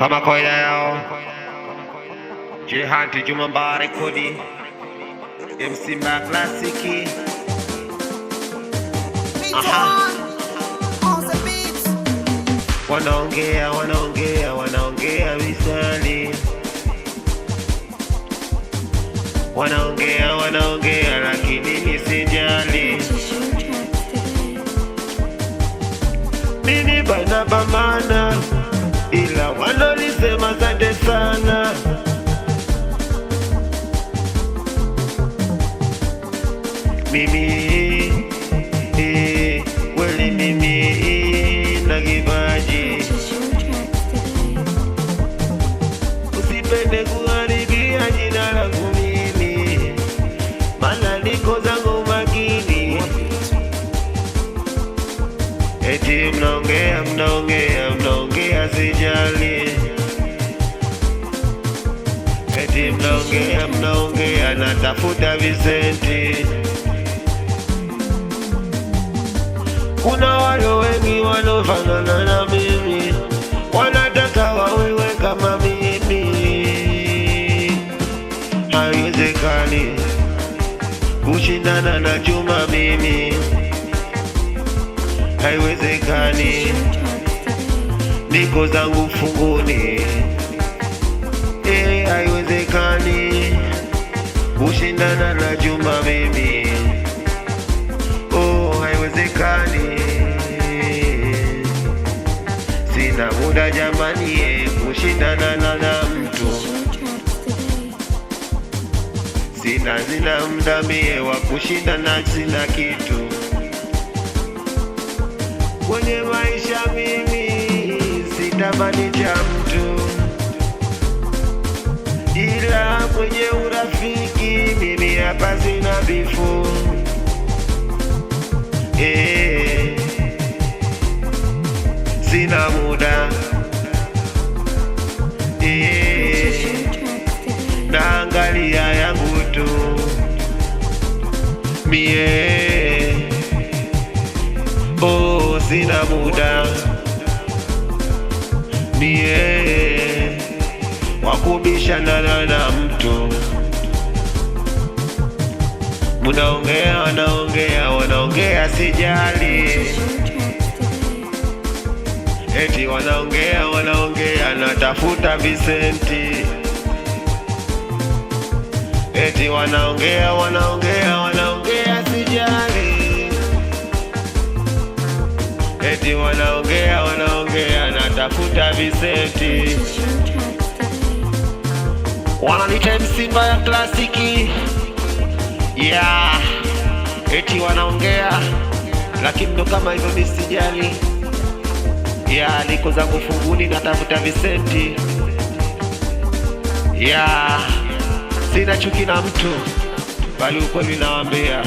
kama kawaida yao. Jehanti Juma Mba rekodi MC Mba klasiki. Aha. Wanaongea visali. Wanaongea lakini nisijali. Mimi bana bamana ila wanolisema asante sana. Mimi weli mimi na kipaji. Usipende kuharibia jina langu mimi, maana niko zangu makini. Eti mnaongea sijali. Eti mnaongea natafuta visenti. Kuna wale wengi wanofanana na mimi, wanataka wawewe kama mimi. Haiwezekani kushindana na Juma mimi. Haiwezekani, niko zangu funguni. Haiwezekani kushindana na Juma mimi. Oh, haiwezekani. Sina muda jamani kushindana na mtu. Sina muda mie wa kushindana, sina kitu kwenye maisha mimi. Sitamani cha mtu, ila kwenye urafiki mimi hapa sina bifu. Sina muda. Naangalia yangu tu mie. Oh, sina muda mie wakubishana na mtu. Wanaongea sijali. Eti wanaongea natafuta visenti. Eti wanaongea sijali. Eti wanaongea natafuta visenti. Wananita MC Mba ya klasiki. Yeah. Eti wanaongea lakini ndo kama hivyo misijali. Yeah, niko zangu funguni natafuta visenti. Yeah, sina chuki na mtu, bali ukweli nawaambia.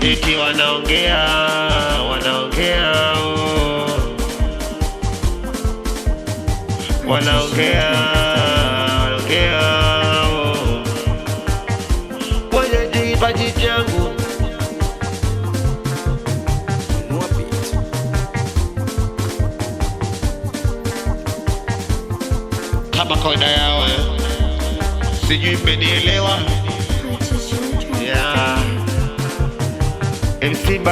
Eti wanaongea kwenye kipaji changu. Kama kawaida yao, sijui mmenielewa. Yeah, MC Mba